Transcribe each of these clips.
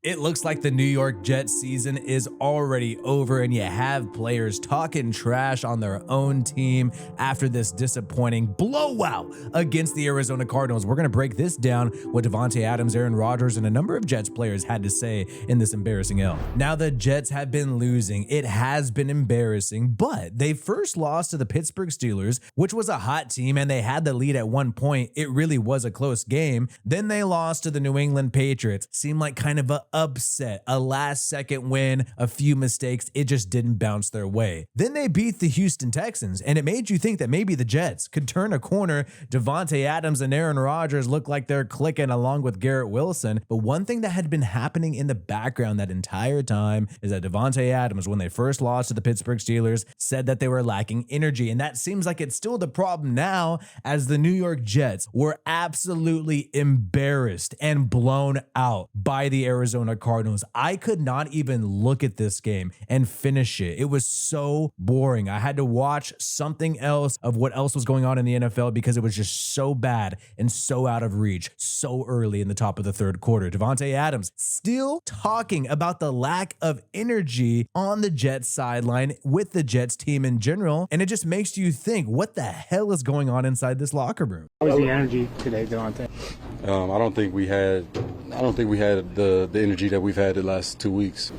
It looks like the New York Jets season is already over, and you have players talking trash on their own team after this disappointing blowout against the Arizona Cardinals. We're going to break this down, what Davante Adams, Aaron Rodgers, and a number of Jets players had to say in this embarrassing L. Now, the Jets have been losing. It has been embarrassing, but they first lost to the Pittsburgh Steelers, which was a hot team, and they had the lead at one point. It really was a close game. Then they lost to the New England Patriots. Seemed like kind of a upset, a last-second win, a few mistakes. It just didn't bounce their way. Then they beat the Houston Texans, and it made you think that maybe the Jets could turn a corner. Davante Adams and Aaron Rodgers look like they're clicking along with Garrett Wilson. But one thing that had been happening in the background that entire time is that Davante Adams, when they first lost to the Pittsburgh Steelers, said that they were lacking energy. And that seems like it's still the problem now, as the New York Jets were absolutely embarrassed and blown out by the Arizona Cardinals. I could not even look at this game and finish it. It was so boring. I had to watch something else of what else was going on in the NFL because it was just so bad and so out of reach so early in the top of the third quarter. Davante Adams still talking about the lack of energy on the Jets sideline with the Jets team in general, and it just makes you think, what the hell is going on inside this locker room? What was the energy today, Davante? I don't think we had the energy that we've had the last 2 weeks.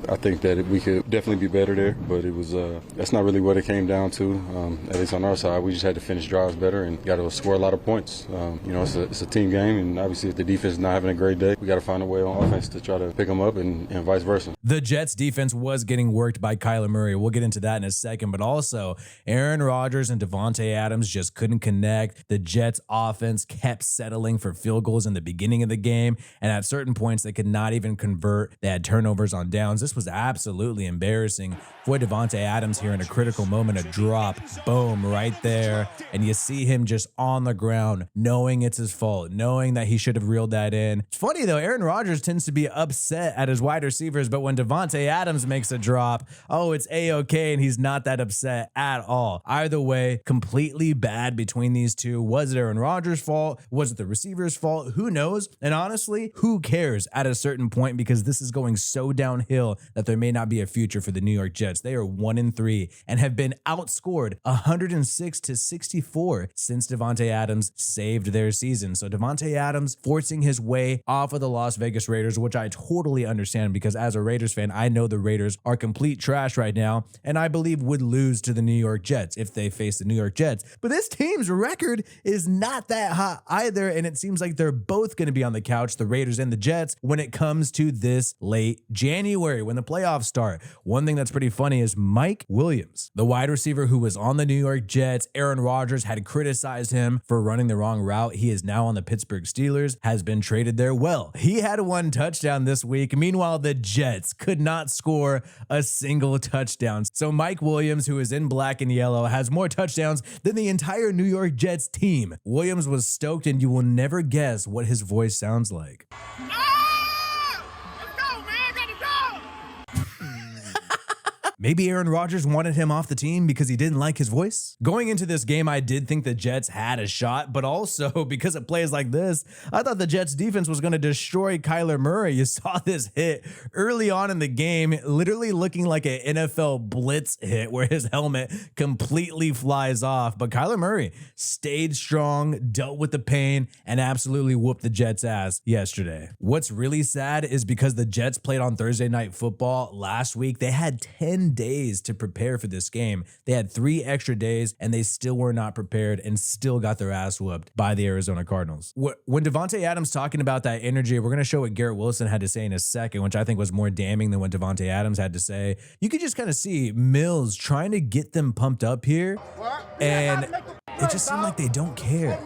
I think that we could definitely be better there, but it was that's not really what it came down to. At least on our side, we just had to finish drives better and got to score a lot of points. It's a team game, and obviously if the defense is not having a great day, we got to find a way on offense to try to pick them up and vice versa. The Jets defense was getting worked by Kyler Murray. We'll get into that in a second, but also Aaron Rodgers and Davante Adams just couldn't connect. The Jets offense kept settling for field goals in the beginning of the game, and at certain points they could not even convert. They had turnovers on downs. This was absolutely embarrassing for Davante Adams here in a critical moment. A drop, boom, right there, and you see him just on the ground, knowing it's his fault, knowing that he should have reeled that in. It's funny though, Aaron Rodgers tends to be upset at his wide receivers, but when Davante Adams makes a drop, oh, it's A-okay, and he's not that upset at all. Either way, completely bad between these two. Was it Aaron Rodgers' fault? Was it the receiver's fault? Who knows? And honestly, who cares at a certain point, because this is going so downhill that there may not be a future for the New York Jets. They are 1-3 and have been outscored 106-64 since Davante Adams saved their season. So Davante Adams forcing his way off of the Las Vegas Raiders, which I totally understand, because as a Raiders fan, I know the Raiders are complete trash right now, and I believe would lose to the New York Jets if they face the New York Jets. But this team's record is not that hot either, and it seems like they're both going to be on the couch, the Raiders and the Jets, when it comes to this late January when the playoffs start. One thing that's pretty funny is Mike Williams, the wide receiver who was on the New York Jets. Aaron Rodgers had criticized him for running the wrong route. He is now on the Pittsburgh Steelers, has been traded there. Well, he had one touchdown this week. Meanwhile, the Jets could not score a single touchdown. So Mike Williams, who is in black and yellow, has more touchdowns than the entire New York Jets team. Williams was stoked, and you will never guess what his voice sounds like. Maybe Aaron Rodgers wanted him off the team because he didn't like his voice. Going into this game, I did think the Jets had a shot, but also because of plays like this, I thought the Jets defense was going to destroy Kyler Murray. You saw this hit early on in the game, literally looking like an NFL blitz hit where his helmet completely flies off. But Kyler Murray stayed strong, dealt with the pain, and absolutely whooped the Jets' ass yesterday. What's really sad is because the Jets played on Thursday Night Football last week, they had 10 days to prepare for this game. They had 3 extra days, and they still were not prepared and still got their ass whooped by the Arizona Cardinals. When Davante Adams talking about that energy, we're going to show what Garrett Wilson had to say in a second, which I think was more damning than what Davante Adams had to say. You could just kind of see Mills trying to get them pumped up here, and it just seemed like they don't care.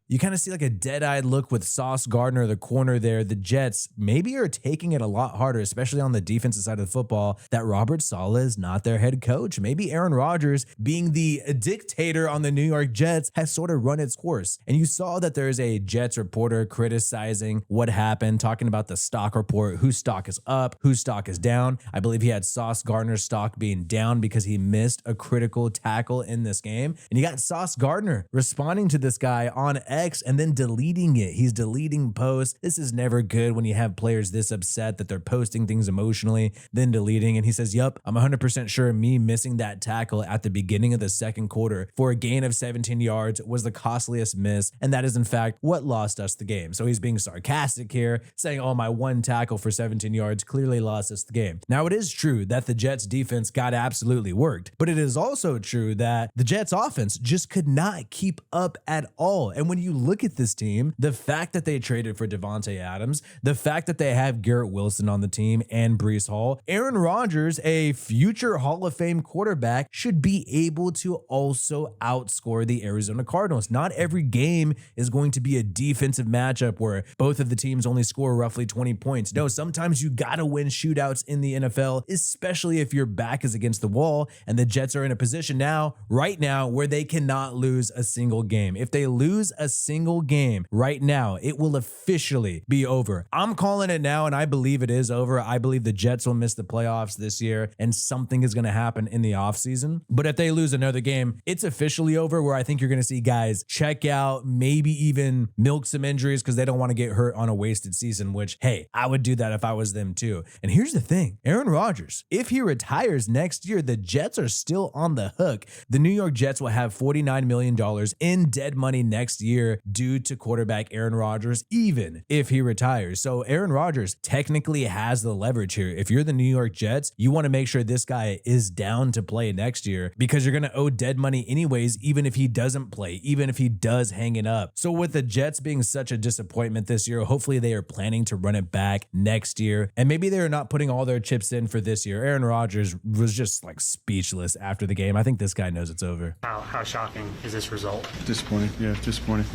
You kind of see like a dead-eyed look with Sauce Gardner, the corner there. The Jets maybe are taking it a lot harder, especially on the defensive side of the football, that Robert Saleh is not their head coach. Maybe Aaron Rodgers, being the dictator on the New York Jets, has sort of run its course. And you saw that there's a Jets reporter criticizing what happened, talking about the stock report, whose stock is up, whose stock is down. I believe he had Sauce Gardner's stock being down because he missed a critical tackle in this game. game. And you got Sauce Gardner responding to this guy on X and then deleting it. He's deleting posts. This is never good when you have players this upset that they're posting things emotionally, then deleting. And he says, yup, I'm 100% sure me missing that tackle at the beginning of the second quarter for a gain of 17 yards was the costliest miss. And that is in fact what lost us the game. So he's being sarcastic here, saying, oh, my one tackle for 17 yards clearly lost us the game. Now, it is true that the Jets defense got absolutely worked, but it is also true that the Jets offense just could not keep up at all. And when you look at this team, the fact that they traded for Davante Adams, the fact that they have Garrett Wilson on the team and Breece Hall, Aaron Rodgers, a future Hall of Fame quarterback, should be able to also outscore the Arizona Cardinals. Not every game is going to be a defensive matchup where both of the teams only score roughly 20 points. No, sometimes you gotta win shootouts in the NFL, especially if your back is against the wall, and the Jets are in a position now, right now, where they cannot lose a single game. If they lose a single game right now, it will officially be over. I'm calling it now, and I believe it is over. I believe the Jets will miss the playoffs this year, and something is gonna happen in the offseason. But if they lose another game, it's officially over, where I think you're gonna see guys check out, maybe even milk some injuries because they don't want to get hurt on a wasted season, which, hey, I would do that if I was them too. And here's the thing, Aaron Rodgers, if he retires next year, the Jets are still on the hook. The New York Jets will have $49 million in dead money next year due to quarterback Aaron Rodgers, even if he retires. So Aaron Rodgers technically has the leverage here. If you're the New York Jets, you want to make sure this guy is down to play next year because you're going to owe dead money anyways, even if he doesn't play, even if he does hang it up. So with the Jets being such a disappointment this year, hopefully they are planning to run it back next year. And maybe they're not putting all their chips in for this year. Aaron Rodgers was just like speechless after the game. I think this guy knows it's over. How shocking is this result? Disappointing, yeah, disappointing.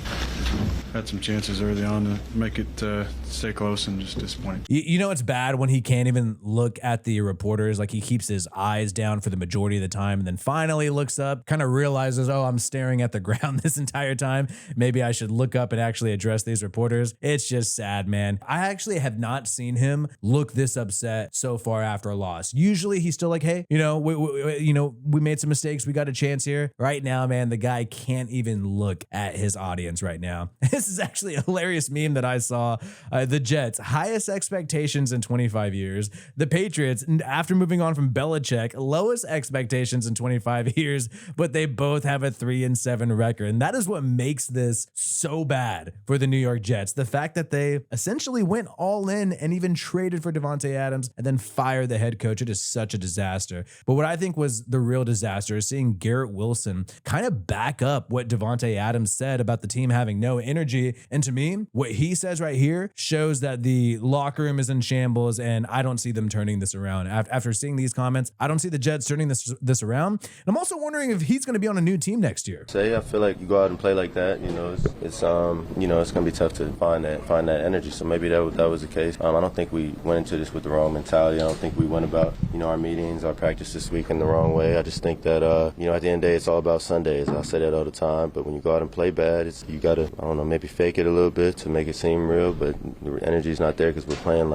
Had some chances early on to make it stay close, and just disappointing. You know it's bad when he can't even look at the reporters. Like, he keeps his eyes down for the majority of the time and then finally looks up, kind of realizes, oh, I'm staring at the ground this entire time. Maybe I should look up and actually address these reporters. It's just sad, man. I actually have not seen him look this upset so far after a loss. Usually he's still like, hey, we made some mistakes. We got a chance here. Right now, man, the guy can't even look at his audience right now. This is actually a hilarious meme that I saw. The Jets, highest expectations in 25 years. The Patriots, after moving on from Belichick, lowest expectations in 25 years, but they both have a 3-7 record. And that is what makes this so bad for the New York Jets. The fact that they essentially went all in and even traded for Davante Adams and then fired the head coach. It is such a disaster. But what I think was the real disaster is seeing Garrett Wilson kind of back up what Davante Adams said about the team having no energy. And to me, what he says right here shows that the locker room is in shambles, and I don't see them turning this around. After seeing these comments, I don't see the Jets turning this around. And I'm also wondering if he's going to be on a new team next year. I feel like you go out and play like that, it's going to be tough to find that energy. So maybe that was the case. I don't think we went into this with the wrong mentality. I don't think we went about, our meetings, our practice this week in the wrong way. I just think that, at the end of the day, it's all about Sundays. I say that all the time, but when you go out and play bad, you got to, maybe fake it a little bit to make it seem real, but the energy's not there because we're playing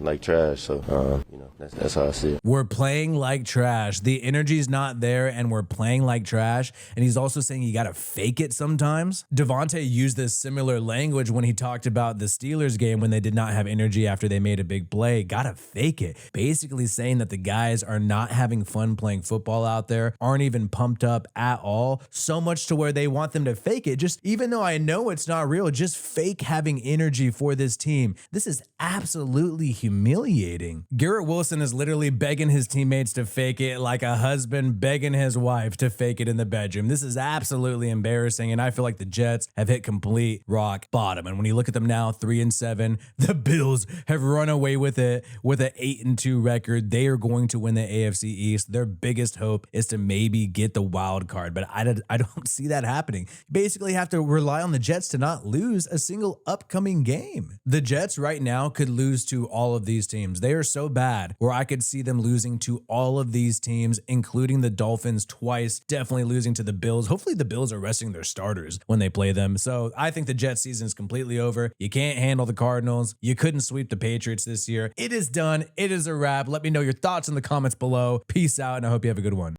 like trash. So, that's how I see it. We're playing like trash. The energy's not there, and we're playing like trash. And he's also saying you got to fake it sometimes. Davante used this similar language when he talked about the Steelers game when they did not have energy after they made a big play. Got to fake it. Basically saying that the guys are not having fun playing football out there, aren't even pumped up at all, so much to where they want them to fake it. Just even though I know it's not real, just fake having energy for this team. This is absolutely humiliating. Garrett Wilson is literally begging his teammates to fake it like a husband begging his wife to fake it in the bedroom. This is absolutely embarrassing, and I feel like the Jets have hit complete rock bottom. And when you look at them now, 3-7, the Bills have run away with it with an 8-2 record. They are going to win the AFC East. Their biggest hope is to maybe get the wild card, but I don't see that happening. You basically have to rely on the Jets to not lose a single upcoming game. The Jets right now could lose to all of these teams. They are so bad where I could see them losing to all of these teams, including the Dolphins twice, definitely losing to the Bills. Hopefully the Bills are resting their starters when they play them. So I think the Jets season is completely over. You can't handle the Cardinals. You couldn't sweep the Patriots this year. It is done. It is a wrap. Let me know your thoughts in the comments below. Peace out, and I hope you have a good one.